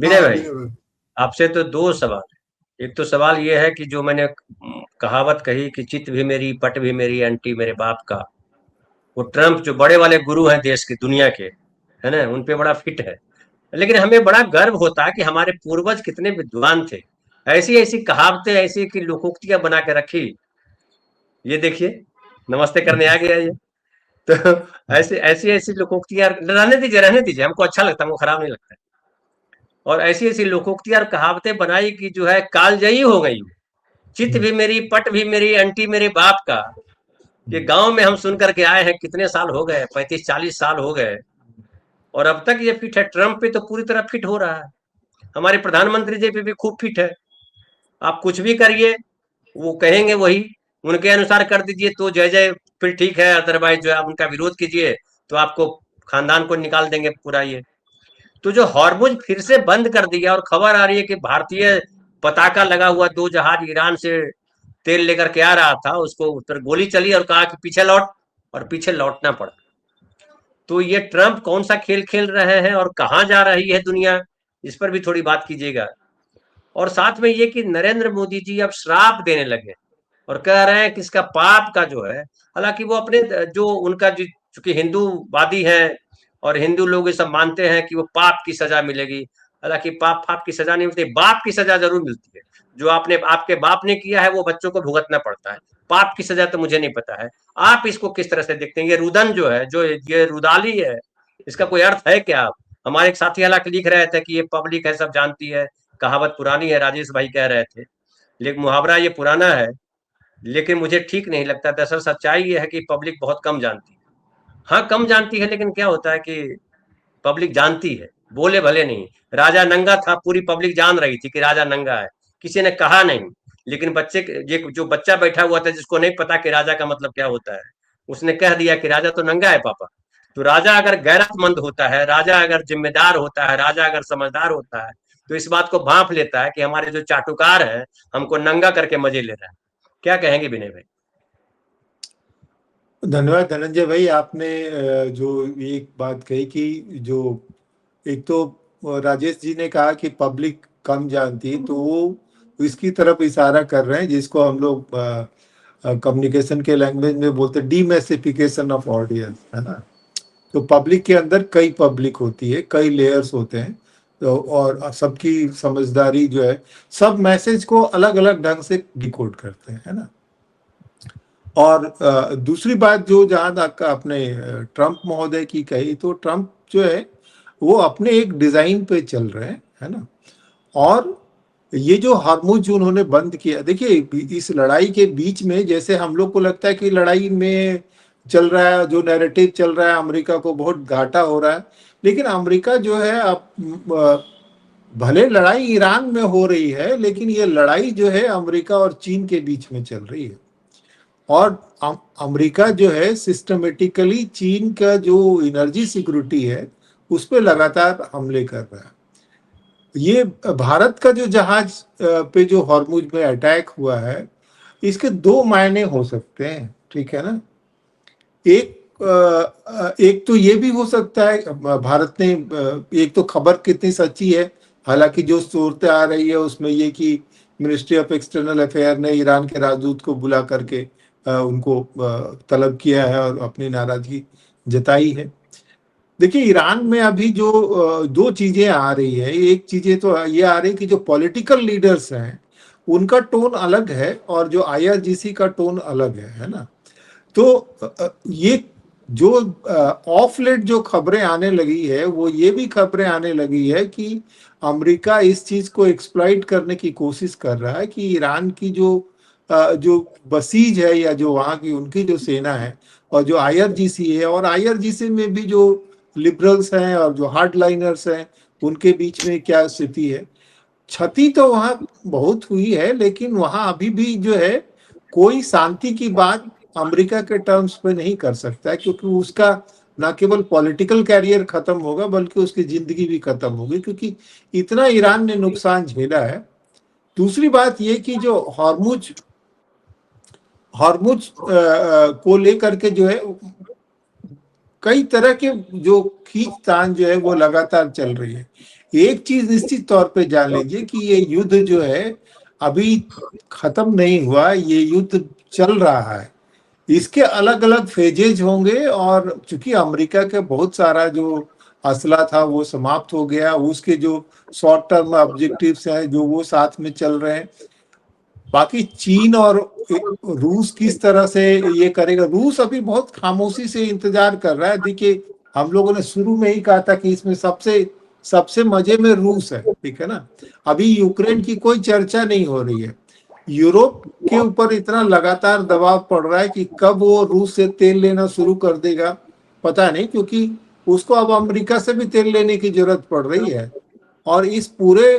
विनय हाँ भाई, विनय भाई। आपसे तो दो सवाल है। एक तो सवाल ये है कि जो मैंने कहावत कही कि चित भी मेरी पट भी मेरी आंटी मेरे बाप का, वो ट्रम्प जो बड़े वाले गुरु हैं देश के दुनिया के, है ना, उन पे बड़ा फिट है। लेकिन हमें बड़ा गर्व होता है कि हमारे पूर्वज कितने विद्वान थे। ऐसी ऐसी कहावतें, ऐसी की लोकोक्तियां बना के रखी। ये देखिए, नमस्ते करने आ गया ये। तो ऐसी ऐसी ऐसी लोकोक्तियां, रहने दीजिए, हमको अच्छा लगता है, हमको खराब नहीं लगता है। और ऐसी ऐसी लोकोक्तियां और कहावतें बनाई कि जो है कालजयी हो गई। चित भी मेरी पट भी मेरी अंटी मेरे बाप का, ये गांव में हम सुन करके आए हैं, कितने साल हो गए, 35-40 साल हो गए, और अब तक ये फिट है। ट्रम्प पे तो पूरी तरह फिट हो रहा है। हमारे प्रधानमंत्री जी पे भी खूब फिट है। आप कुछ भी करिए, वो कहेंगे वही, उनके अनुसार कर दीजिए तो जय जय, फिर ठीक है, अदरवाइज जो है आप उनका विरोध कीजिए तो आपको खानदान को निकाल देंगे पूरा ये। तो जो हॉर्मुज फिर से बंद कर दिया, और खबर आ रही है कि भारतीय पताका लगा हुआ दो जहाज ईरान से तेल लेकर के आ रहा था, उसको उतर गोली चली और कहा कि पीछे लौट, और पीछे लौटना पड़ा। तो ये ट्रम्प कौन सा खेल खेल रहे हैं और कहाँ जा रही है दुनिया, इस पर भी थोड़ी बात कीजिएगा। और साथ में ये कि नरेंद्र मोदी जी अब श्राप देने लगे और कह रहे हैं कि इसका पाप का जो है, हालांकि वो अपने जो उनका चूंकि हिंदूवादी है और हिंदू लोग ये सब मानते हैं कि वो पाप की सजा मिलेगी। हालांकि पाप पाप की सजा नहीं मिलती, बाप की सजा जरूर मिलती है। जो आपने आपके बाप ने किया है वो बच्चों को भुगतना पड़ता है। पाप की सजा तो मुझे नहीं पता है। आप इसको किस तरह से देखते हैं? ये रुदन जो है, जो ये रुदाली है, इसका कोई अर्थ है क्या? हमारे एक साथी हालांकि लिख रहे थे कि ये पब्लिक है, सब जानती है, कहावत पुरानी है, राजेश भाई कह रहे थे, लेकिन मुहावरा ये पुराना है, लेकिन मुझे ठीक नहीं लगता। दरअसल सच्चाई ये है कि पब्लिक बहुत कम जानती है। हाँ, कम जानती है, लेकिन क्या होता है कि पब्लिक जानती है, बोले भले नहीं। राजा नंगा था, पूरी पब्लिक जान रही थी कि राजा नंगा है, किसी ने कहा नहीं। लेकिन ये जो बच्चा बैठा हुआ था जिसको नहीं पता कि राजा का मतलब क्या होता है, उसने कह दिया कि राजा तो नंगा है पापा। तो राजा अगर गैरतमंद होता है, राजा अगर जिम्मेदार होता है, राजा अगर समझदार होता है, तो इस बात को भांप लेता है कि हमारे जो चाटुकार है हमको नंगा करके मजे ले रहा है। क्या कहेंगे विनय भाई? धन्यवाद धनंजय भाई, आपने जो एक बात कही कि जो एक तो राजेश जी ने कहा कि पब्लिक कम जानती है, तो वो इसकी तरफ इशारा कर रहे हैं जिसको हम लोग कम्युनिकेशन के लैंग्वेज में बोलते हैं डीमैसिफिकेशन ऑफ ऑडियंस, है ना। तो पब्लिक के अंदर कई पब्लिक होती है, कई लेयर्स होते हैं, तो और सबकी समझदारी जो है, सब मैसेज को अलग अलग ढंग से डिकोड करते हैं, है ना। और दूसरी बात जो जहां तक आपने ट्रम्प महोदय की कही, तो ट्रम्प जो है वो अपने एक डिजाइन पे चल रहे हैं, है ना। और ये जो हार्मुज जो उन्होंने बंद किया, देखिए इस लड़ाई के बीच में जैसे हम लोग को लगता है कि लड़ाई में चल रहा है, जो नैरेटिव चल रहा है, अमेरिका को बहुत घाटा हो रहा है, लेकिन अमेरिका जो है अब भले लड़ाई ईरान में हो रही है, लेकिन ये लड़ाई जो है अमेरिका और चीन के बीच में चल रही है। और अमेरिका जो है सिस्टमेटिकली चीन का जो एनर्जी सिक्योरिटी है उस पर लगातार हमले कर रहा है। ये भारत का जो जहाज पे जो हॉर्मुज में अटैक हुआ है, इसके दो मायने हो सकते हैं, ठीक है ना। एक एक तो ये भी हो सकता है भारत ने एक तो खबर कितनी सच्ची है, हालांकि जो सूरत आ रही है उसमें ये कि मिनिस्ट्री ऑफ एक्सटर्नल अफेयर ने ईरान के राजदूत को बुला करके उनको तलब किया है और अपनी नाराजगी जताई है। देखिए ईरान में अभी जो दो चीजें आ रही है, एक चीजें तो ये आ रही है कि जो पॉलिटिकल लीडर्स हैं उनका टोन अलग है और जो आईआरजीसी का टोन अलग है ना। तो ये जो ऑफ लेट जो खबरें आने लगी है, वो ये भी खबरें आने लगी है कि अमेरिका इस चीज को एक्सप्लॉइट करने की कोशिश कर रहा है कि ईरान की जो बसीज है या जो वहाँ की उनकी जो सेना है और जो आईआरजीसी है, और आईआरजीसी में भी जो लिबरल्स हैं और जो हार्डलाइनर्स हैं, उनके बीच में क्या स्थिति है। क्षति तो वहां बहुत हुई है, लेकिन वहां अभी भी जो है कोई शांति की बात अमेरिका के टर्म्स पे नहीं कर सकता है, क्योंकि उसका ना केवल पॉलिटिकल कैरियर खत्म होगा बल्कि उसकी जिंदगी भी खत्म होगी, क्योंकि इतना ईरान ने नुकसान झेला है। दूसरी बात ये कि जो हॉर्मुज हॉर्मुज को लेकर के जो है कई तरह के जो खींचतान जो है वो लगातार चल रही है। एक चीज निश्चित तौर पे जान लीजिए कि ये युद्ध जो है अभी खत्म नहीं हुआ, ये युद्ध चल रहा है। इसके अलग अलग फेजेज होंगे, और चूंकि अमेरिका के बहुत सारा जो असला था वो समाप्त हो गया, उसके जो शॉर्ट टर्म ऑब्जेक्टिव्स हैं जो वो साथ में चल रहे हैं। बाकी चीन और रूस किस तरह से ये करेगा, रूस अभी बहुत खामोशी से इंतजार कर रहा है। देखिए, हम लोगों ने शुरू में ही कहा था कि इसमें सबसे सबसे मजे में रूस है, ठीक है ना। अभी यूक्रेन की कोई चर्चा नहीं हो रही है। यूरोप के ऊपर इतना लगातार दबाव पड़ रहा है कि कब वो रूस से तेल लेना शुरू कर देगा पता नहीं, क्योंकि उसको अब अमेरिका से भी तेल लेने की जरूरत पड़ रही है। और इस पूरे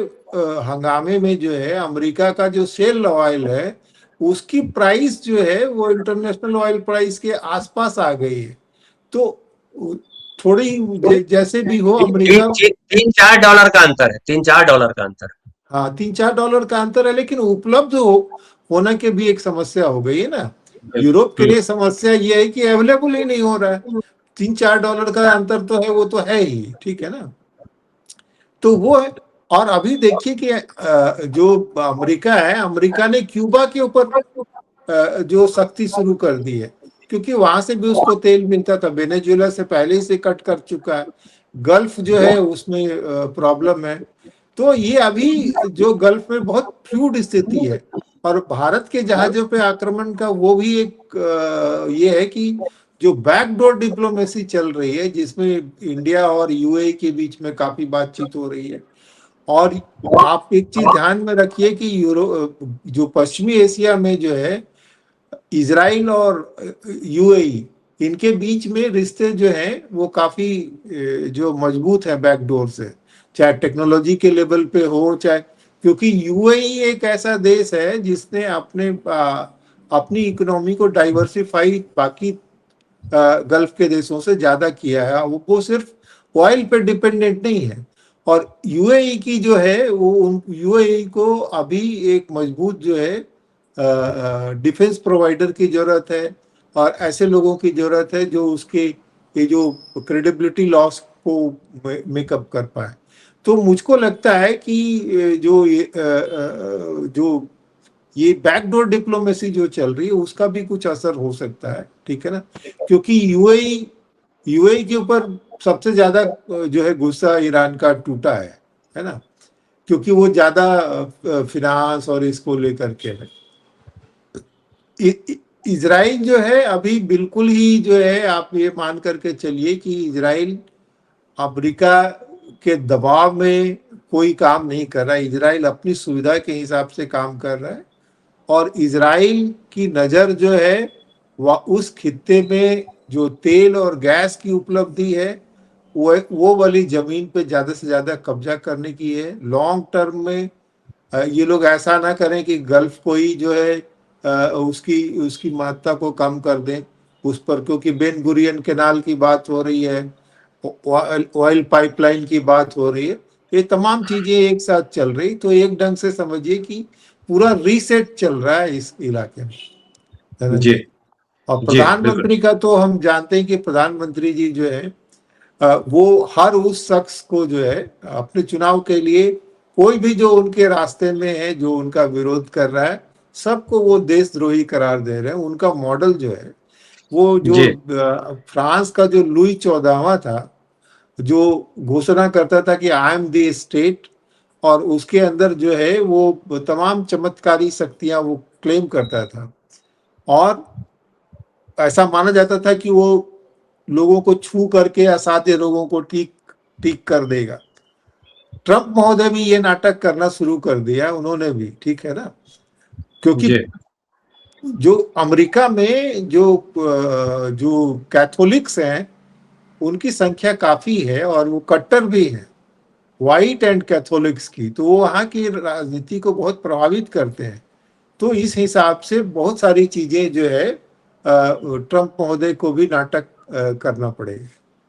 हंगामे में जो है अमेरिका का जो शेल ऑयल है उसकी प्राइस जो है वो इंटरनेशनल ऑयल प्राइस के आसपास आ गई है। तो थोड़ी जैसे भी हो अमेरिका, $3-4 का अंतर है, $3-4 का अंतर। हाँ, $3-4 का अंतर है, लेकिन उपलब्ध होना के भी एक समस्या हो गई है ना। यूरोप के हम्म, लिए समस्या ये है कि अवेलेबल ही नहीं हो रहा है। $3-4 का अंतर तो है, वो तो है ही, ठीक है ना। तो वो है। और अभी देखिए कि जो अमेरिका है, अमेरिका ने क्यूबा के ऊपर जो सख्ती शुरू कर दी है, क्योंकि वहां से भी उसको तेल मिलता था, वेनेजुएला से पहले ही से कट कर चुका है। गल्फ जो है उसमें प्रॉब्लम है। तो ये अभी जो गल्फ में बहुत फ्लूइड स्थिति है, और भारत के जहाजों पे आक्रमण का वो भी एक ये है कि जो बैकडोर डिप्लोमेसी चल रही है, जिसमें इंडिया और यूएई के बीच में काफी बातचीत हो रही है। और आप एक चीज ध्यान में रखिए कि जो पश्चिमी एशिया में जो है इजराइल और यूएई, इनके बीच में रिश्ते जो हैं वो काफी जो मजबूत है बैकडोर से, चाहे टेक्नोलॉजी के लेवल पे हो, चाहे, क्योंकि यूएई एक ऐसा देश है जिसने अपनी इकोनॉमी को डाइवर्सिफाई बाकी गल्फ के देशों से ज्यादा किया है। वो सिर्फ ऑयल पे डिपेंडेंट नहीं है। और यूएई की जो है वो यूएई को अभी एक मजबूत जो है डिफेंस प्रोवाइडर की जरूरत है, और ऐसे लोगों की जरूरत है जो उसके ये जो क्रेडिबिलिटी लॉस को मेकअप कर पाए। तो मुझको लगता है कि जो ये बैकडोर डिप्लोमेसी जो चल रही है उसका भी कुछ असर हो सकता है, ठीक है ना। क्योंकि यूएई के ऊपर सबसे ज्यादा जो है गुस्सा ईरान का टूटा है ना, क्योंकि वो ज्यादा फिनांस और इसको लेकर के है। इजराइल जो है अभी बिल्कुल ही जो है, आप ये मान करके चलिए कि इजराइल अमेरिका के दबाव में कोई काम नहीं कर रहा है। इजराइल अपनी सुविधा के हिसाब से काम कर रहा है, और इजराइल की नज़र जो है वह उस खित्ते में जो तेल और गैस की उपलब्धि है वो वाली जमीन पे ज़्यादा से ज़्यादा कब्जा करने की है। लॉन्ग टर्म में ये लोग ऐसा ना करें कि गल्फ को ही जो है उसकी उसकी महत्ता को कम कर दें उस पर, क्योंकि बेन गुरियन कैनाल की बात हो रही है, ऑयल पाइपलाइन की बात हो रही है, ये तमाम चीजें एक साथ चल रही। तो एक ढंग से समझिए कि पूरा रीसेट चल रहा है इस इलाके में, है ना जी जी। और जी बिल्कुल। प्रधानमंत्री का तो हम जानते हैं कि प्रधानमंत्री जी जो है वो हर उस शख्स को जो है अपने चुनाव के लिए, कोई भी जो उनके रास्ते में है जो उनका विरोध कर रहा है, सबको वो देशद्रोही करार दे रहे हैं। उनका मॉडल जो है वो जो जी फ्रांस का जो लुई 14वां था, जो घोषणा करता था कि आई एम द स्टेट, और उसके अंदर जो है वो तमाम चमत्कारी शक्तियां वो क्लेम करता था, और ऐसा माना जाता था कि वो लोगों को छू करके असाध्य रोगों को ठीक ठीक कर देगा। ट्रंप महोदय भी ये नाटक करना शुरू कर दिया उन्होंने भी, ठीक है ना। क्योंकि जी जो अमेरिका में जो कैथोलिक्स हैं उनकी संख्या काफी है, और वो कट्टर भी हैं, व्हाइट एंड कैथोलिक्स की, तो वो वहाँ की राजनीति को बहुत प्रभावित करते हैं। तो इस हिसाब से बहुत सारी चीजें जो है ट्रंप महोदय को भी नाटक करना पड़ेगा।